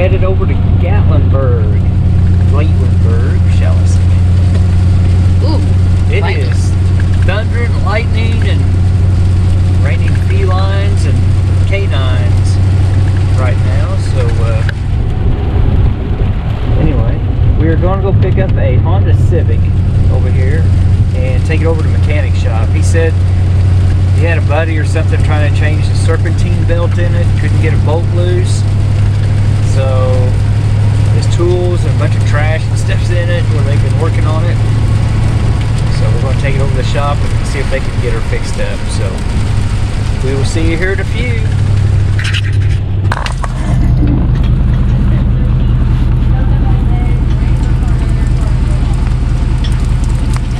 headed over to Gatlinburg. Shall I say. Ooh. It is thundering, lightning, and raining felines and canines right now. So, anyway, we are going to go pick up a Honda Civic over here and take it over to the mechanic shop. He said he had a buddy or something trying to change the serpentine belt in it, couldn't get a bolt loose. So, there's tools and a bunch of trash and stuff's in it where they've been working on it. So we're going to take it over to the shop and see if they can get her fixed up. So we will see you here in a few.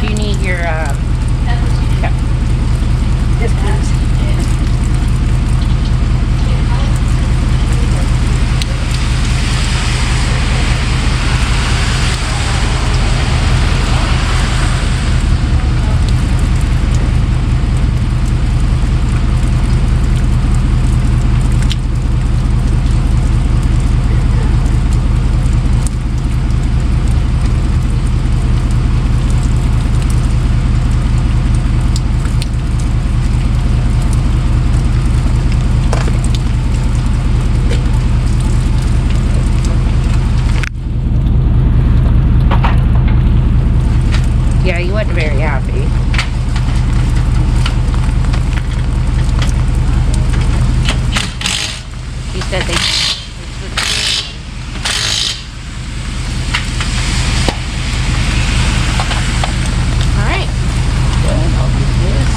Do you need your, Yes, please. yeah, you wasn't very happy. He said they Alright. Well, I'll get this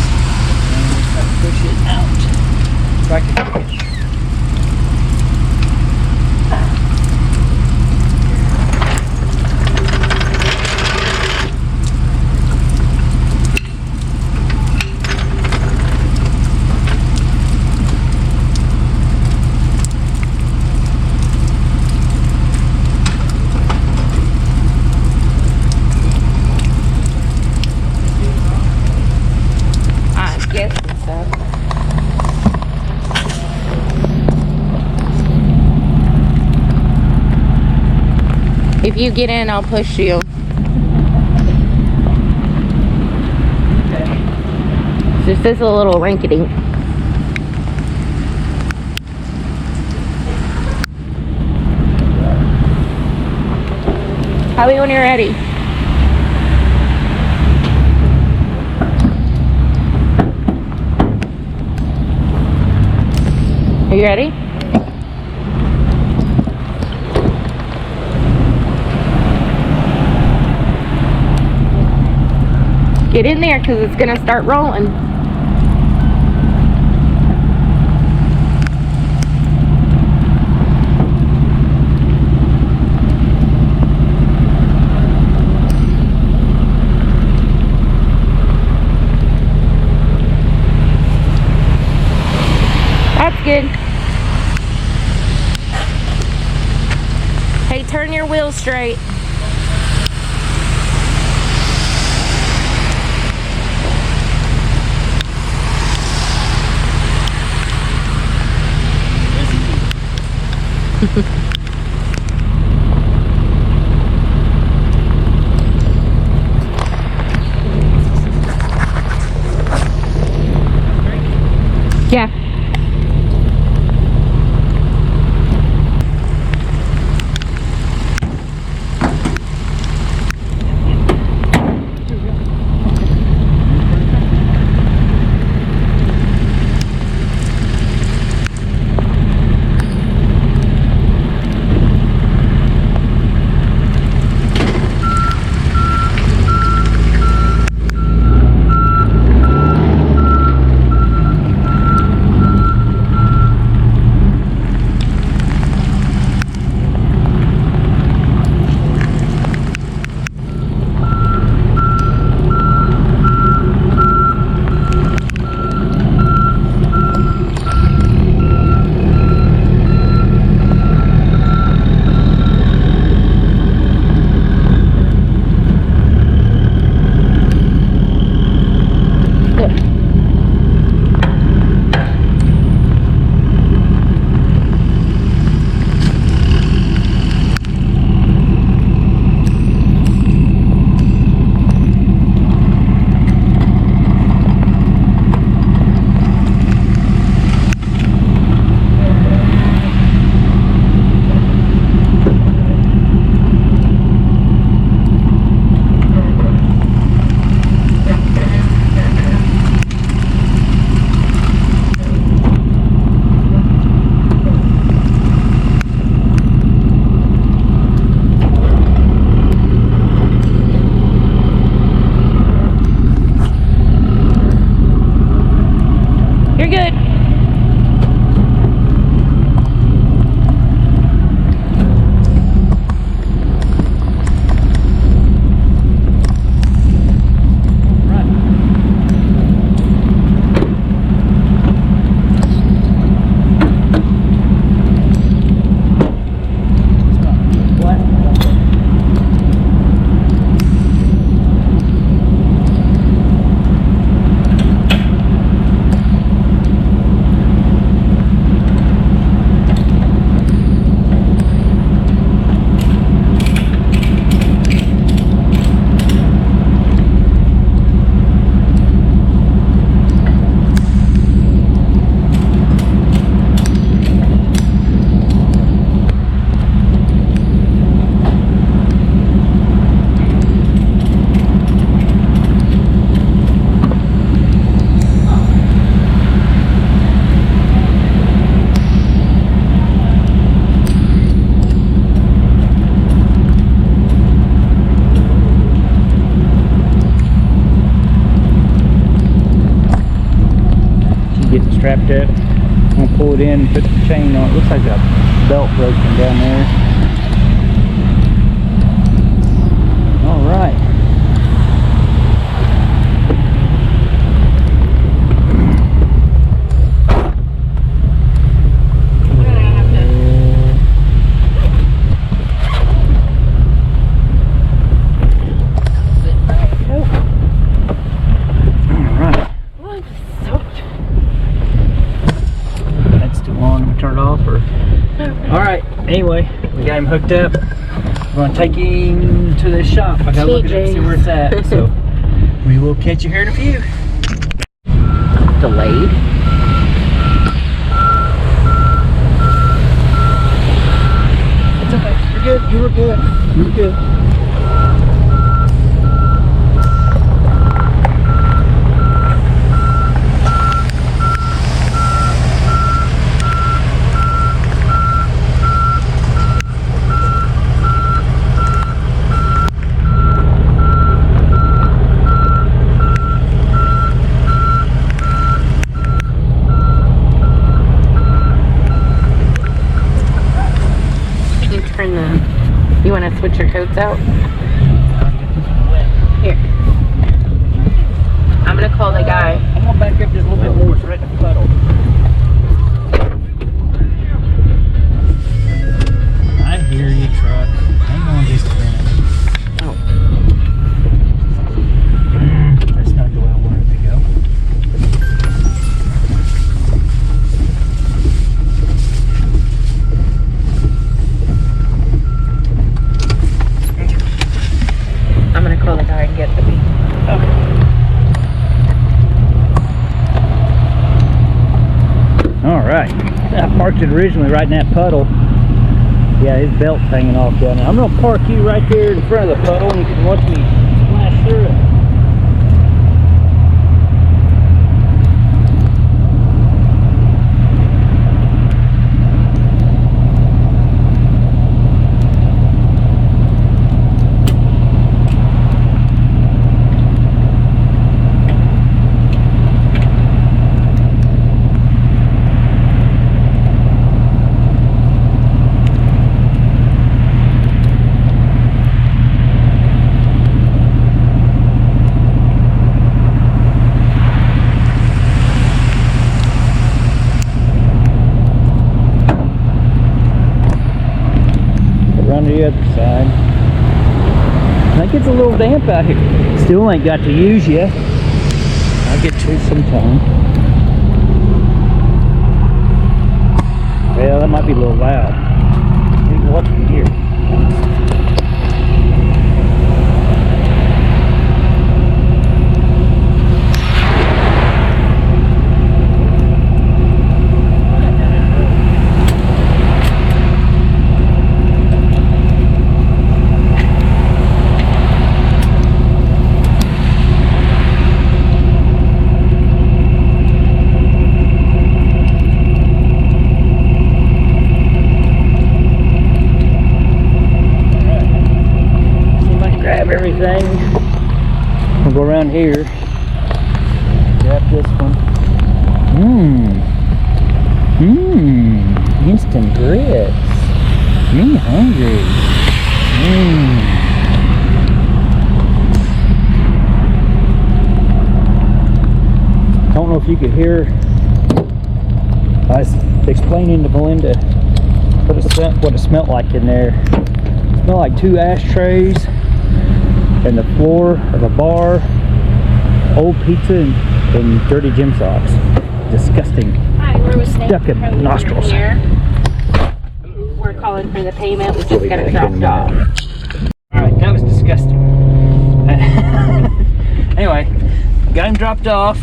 and try to push it out. If I can get it. I guess and stuff. If you get in, I'll push you. This is a little rinkety. Howie, when you're ready. Are you ready? Get in there because it's gonna start rolling. That's good. Hey, turn your wheels straight. Yeah. strapped up. I'm gonna pull it in, put the chain on. It looks like a belt broken down there. All right. Anyway, we got him hooked up. We're gonna take him to the shop. I gotta look at it and see where it's at. So we will catch you here in a few. Delayed. It's okay. You're good. You were good. You were good. You want to switch your coats out? Here. I'm going to call the guy. I'm gonna back up just a little bit more. It's right in the puddle. I hear you, truck. Hang on just a minute. Oh. That's not the way I wanted it to go. I'm going to call the guy and get the beef. Okay. All right. I parked it originally right in that puddle. Yeah, his belt's hanging off down there. I'm gonna park you right there in front of the puddle and you can watch me splash through it. Around the other side. I think it's a little damp out here. Still ain't got to use yet. I'll get to it sometime. Well, that might be a little loud. You can watch from here. Everything. We'll go around here. Grab this one. Instant grits. Me hungry. Don't know if you could hear. I was explaining to Belinda what it smelled like in there. It smelled like 2 ashtrays. And the floor of a bar, old pizza, and dirty gym socks. Disgusting. Hi, we're with Stuck in nostrils. Here. We're calling for the payment. We just got it dropped off. Alright, that was disgusting. Anyway, got him dropped off.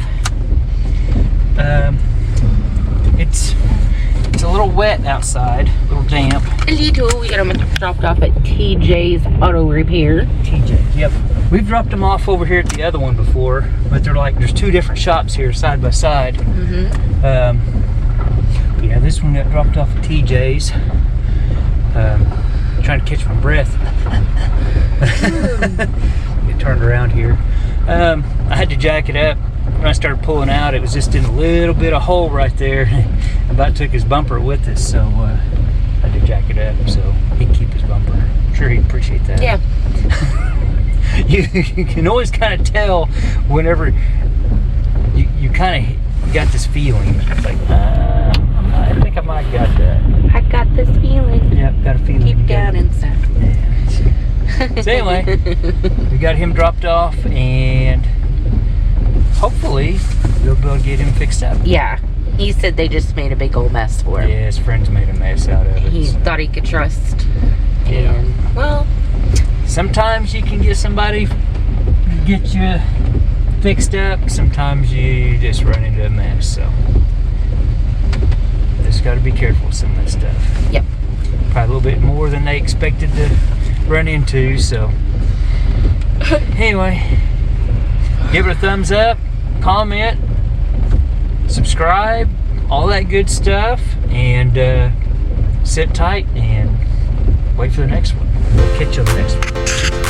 It's a little wet outside, a little damp. A little. We got them dropped off at TJ's Auto Repair. TJ, yep. We've dropped them off over here at the other one before, but they're like, there's 2 different shops here side by side. Yeah, this one got dropped off at TJ's. Trying to catch my breath. Get turned around here. I had to jack it up when I started pulling out, it was just in a little bit of hole right there. About took his bumper with us, so I had to jack it up so he can keep his bumper. I'm sure he'd appreciate that. Yeah. You can always kind of tell whenever you kind of got this feeling. It's like, I think I might got that. I got this feeling. Yep, got a feeling. Deep down inside. So anyway, we got him dropped off, and hopefully we'll be able to get him fixed up. Yeah. He said they just made a big old mess for him. Yeah, his friends made a mess out of it. He so. thought he could trust. Yeah. And, well, Sometimes you can get somebody to get you fixed up. Sometimes you just run into a mess. So just got to be careful with some of that stuff. Yep. Probably a little bit more than they expected to run into. So anyway, give it a thumbs up, comment, subscribe, all that good stuff, and sit tight and wait for the next one. We'll catch you on the next one.